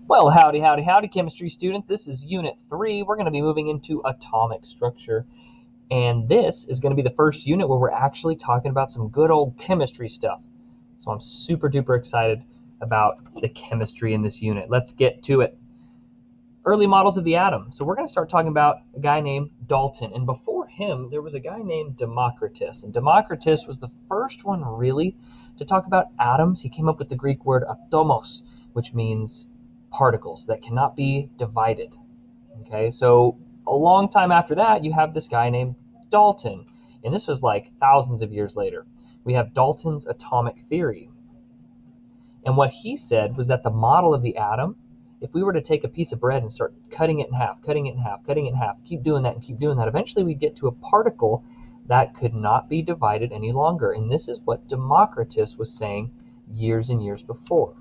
Well, howdy, howdy, howdy, chemistry students. This is Unit 3. We're going to be moving into atomic structure. And this is going to be the first unit where we're actually talking about some good old chemistry stuff. So I'm super duper excited about the chemistry in this unit. Let's get to it. Early models of the atom. So we're going to start talking about a guy named Dalton. And before him, there was a guy named Democritus. And Democritus was the first one really to talk about atoms. He came up with the Greek word atomos, which means particles that cannot be divided. Okay, so a long time after that, you have this guy named Dalton. And this was like thousands of years later. We have Dalton's atomic theory. And what he said was that the model of the atom, if we were to take a piece of bread and start cutting it in half, cutting it in half, cutting it in half, keep doing that and keep doing that, eventually we'd get to a particle that could not be divided any longer. And this is what Democritus was saying years and years before.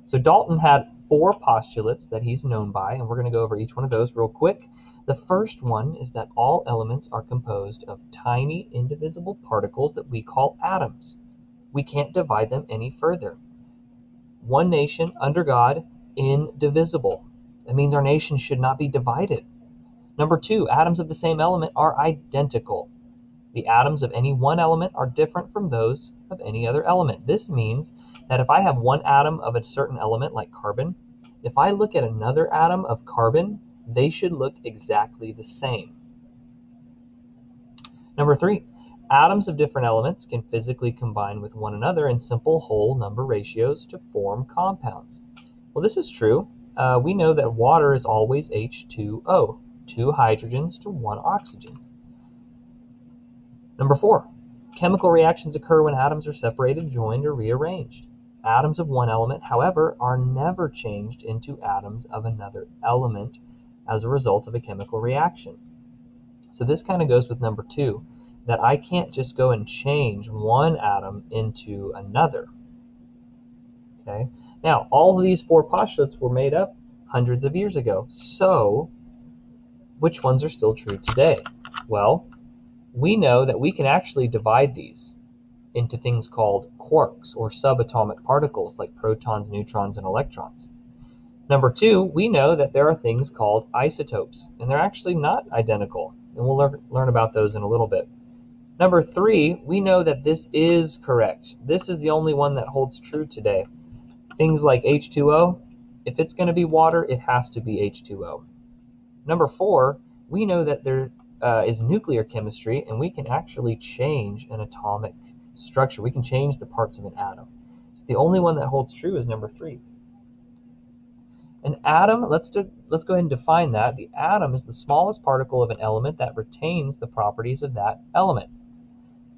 So Dalton had 4 postulates that he's known by, and we're going to go over each one of those real quick. The first one is that all elements are composed of tiny, indivisible particles that we call atoms. We can't divide them any further. One nation, under God, indivisible. That means our nation should not be divided. Number 2, atoms of the same element are identical. The atoms of any one element are different from those of any other element. This means that if I have one atom of a certain element, like carbon, if I look at another atom of carbon, they should look exactly the same. Number 3, atoms of different elements can physically combine with one another in simple whole number ratios to form compounds. Well, this is true. We know that water is always H2O, 2 hydrogens to 1 oxygen. Number 4, chemical reactions occur when atoms are separated, joined, or rearranged. Atoms of one element, however, are never changed into atoms of another element as a result of a chemical reaction. So this kind of goes with number 2, that I can't just go and change one atom into another. Okay? Now, all of these 4 postulates were made up hundreds of years ago. So, which ones are still true today? Well, we know that we can actually divide these into things called quarks or subatomic particles like protons, neutrons, and electrons. Number 2, we know that there are things called isotopes, and they're actually not identical, and we'll learn about those in a little bit. Number 3, we know that this is correct. This is the only one that holds true today. Things like H2O, if it's going to be water, it has to be H2O. Number 4, we know that there is nuclear chemistry, and we can actually change an atomic structure. We can change the parts of an atom. So the only one that holds true is number 3. An atom, let's go ahead and define that. The atom is the smallest particle of an element that retains the properties of that element.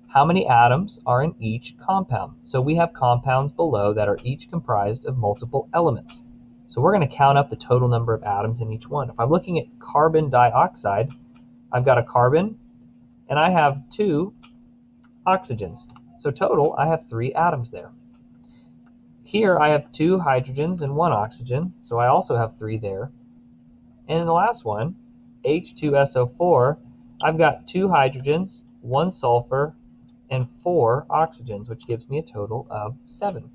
How many atoms are in each compound? So we have compounds below that are each comprised of multiple elements. So we're going to count up the total number of atoms in each one. If I'm looking at carbon dioxide, I've got a carbon, and I have 2 oxygens. So total, I have 3 atoms there. Here, I have 2 hydrogens and 1 oxygen, so I also have 3 there. And in the last one, H2SO4, I've got 2 hydrogens, 1 sulfur, and 4 oxygens, which gives me a total of 7.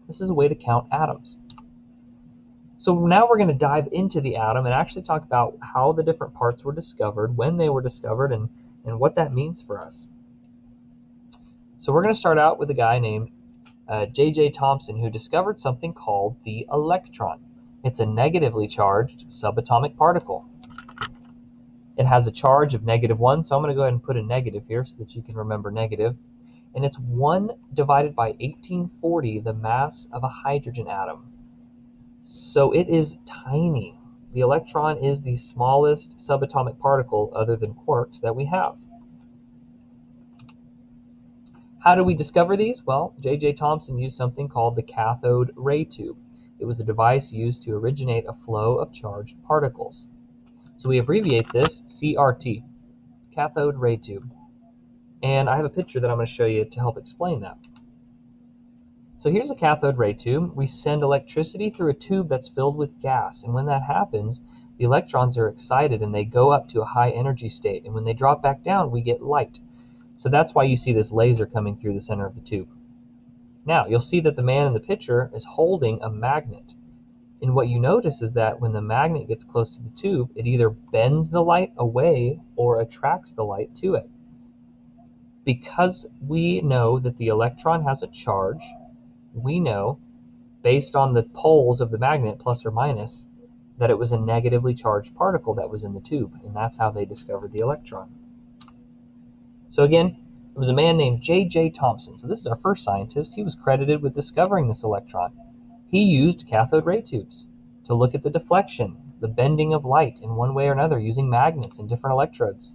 This is a way to count atoms. So now we're going to dive into the atom and actually talk about how the different parts were discovered, when they were discovered, and what that means for us. So we're going to start out with a guy named J.J. Thompson, who discovered something called the electron. It's a negatively charged subatomic particle. It has a charge of -1, so I'm going to go ahead and put a negative here so that you can remember negative. And it's 1 divided by 1840, the mass of a hydrogen atom. So it is tiny. The electron is the smallest subatomic particle, other than quarks, that we have. How do we discover these? Well, J.J. Thompson used something called the cathode ray tube. It was a device used to originate a flow of charged particles. So we abbreviate this CRT, cathode ray tube. And I have a picture that I'm going to show you to help explain that. So here's a cathode ray tube. We send electricity through a tube that's filled with gas, and when that happens, the electrons are excited and they go up to a high energy state, and when they drop back down, we get light. So that's why you see this laser coming through the center of the tube. Now, you'll see that the man in the picture is holding a magnet. And what you notice is that when the magnet gets close to the tube, it either bends the light away or attracts the light to it. Because we know that the electron has a charge, we know, based on the poles of the magnet, plus or minus, that it was a negatively charged particle that was in the tube, and that's how they discovered the electron. So again, it was a man named J.J. Thompson. So this is our first scientist. He was credited with discovering this electron. He used cathode ray tubes to look at the deflection, the bending of light in one way or another using magnets and different electrodes.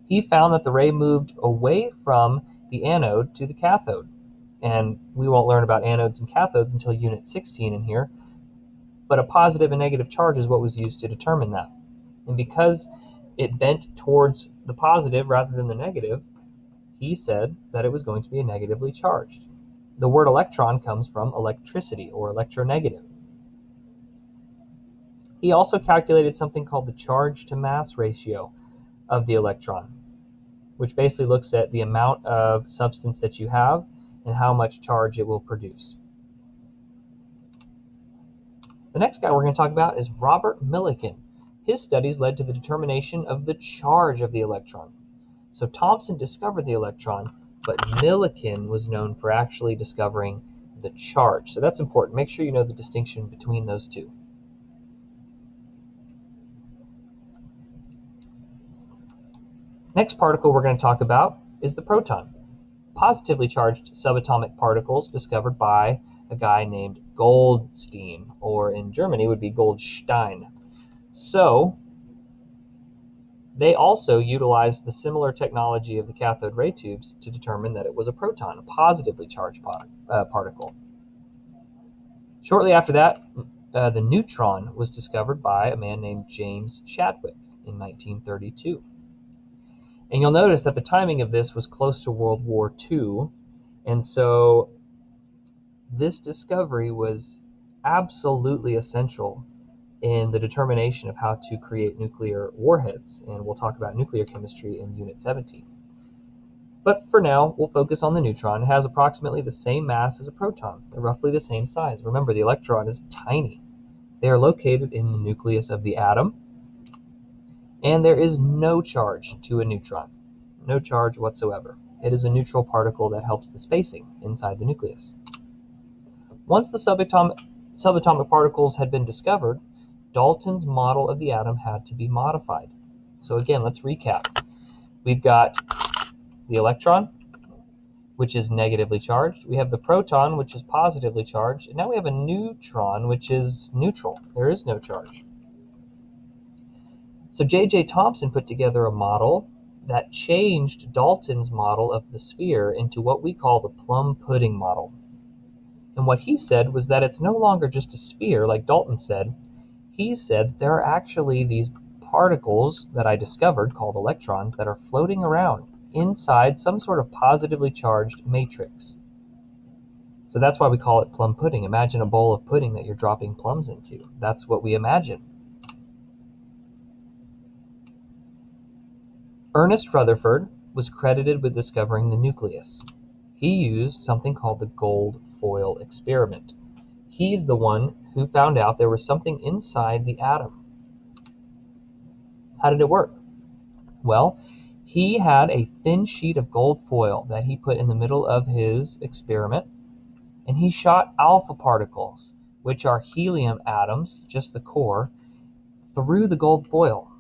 He found that the ray moved away from the anode to the cathode. And we won't learn about anodes and cathodes until Unit 16 in here, but a positive and negative charge is what was used to determine that. And because it bent towards the positive rather than the negative, he said that it was going to be a negatively charged. The word electron comes from electricity or electronegative. He also calculated something called the charge to mass ratio of the electron, which basically looks at the amount of substance that you have and how much charge it will produce. The next guy we're going to talk about is Robert Miliken. His studies led to the determination of the charge of the electron. So Thompson discovered the electron, but Miliken was known for actually discovering the charge. So that's important. Make sure you know the distinction between those two. Next particle we're going to talk about is the proton. Positively charged subatomic particles discovered by a guy named Goldstein, or in Germany would be Goldstein. So they also utilized the similar technology of the cathode ray tubes to determine that it was a proton, a positively charged particle. Shortly after that, the neutron was discovered by a man named James Chadwick in 1932. And you'll notice that the timing of this was close to World War II, and so this discovery was absolutely essential in the determination of how to create nuclear warheads, and we'll talk about nuclear chemistry in Unit 17. But for now, we'll focus on the neutron. It has approximately the same mass as a proton. They're roughly the same size. Remember, the electron is tiny. They are located in the nucleus of the atom, and there is no charge to a neutron. No charge whatsoever. It is a neutral particle that helps the spacing inside the nucleus. Once the subatomic particles had been discovered, Dalton's model of the atom had to be modified. So again, let's recap. We've got the electron, which is negatively charged. We have the proton, which is positively charged. And now we have a neutron, which is neutral. There is no charge. So J.J. Thompson put together a model that changed Dalton's model of the sphere into what we call the plum pudding model. And what he said was that it's no longer just a sphere, like Dalton said. He said there are actually these particles that I discovered called electrons that are floating around inside some sort of positively charged matrix. So that's why we call it plum pudding. Imagine a bowl of pudding that you're dropping plums into. That's what we imagine. Ernest Rutherford was credited with discovering the nucleus. He used something called the gold foil experiment. He's the one who found out there was something inside the atom. How did it work? Well, he had a thin sheet of gold foil that he put in the middle of his experiment, and he shot alpha particles, which are helium atoms, just the core, through the gold foil.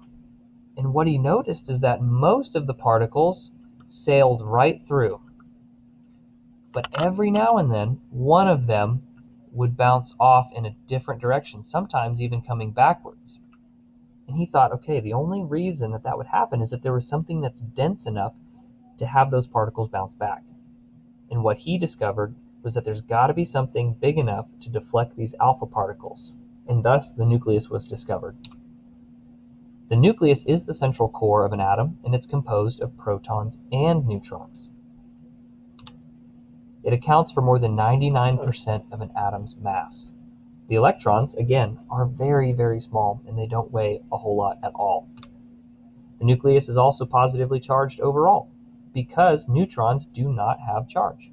And what he noticed is that most of the particles sailed right through. But every now and then, one of them would bounce off in a different direction, sometimes even coming backwards. And he thought, okay, the only reason that would happen is if there was something that's dense enough to have those particles bounce back. And what he discovered was that there's got to be something big enough to deflect these alpha particles, and thus the nucleus was discovered. The nucleus is the central core of an atom, and it's composed of protons and neutrons. It accounts for more than 99% of an atom's mass. The electrons, again, are very, very small, and they don't weigh a whole lot at all. The nucleus is also positively charged overall, because neutrons do not have charge.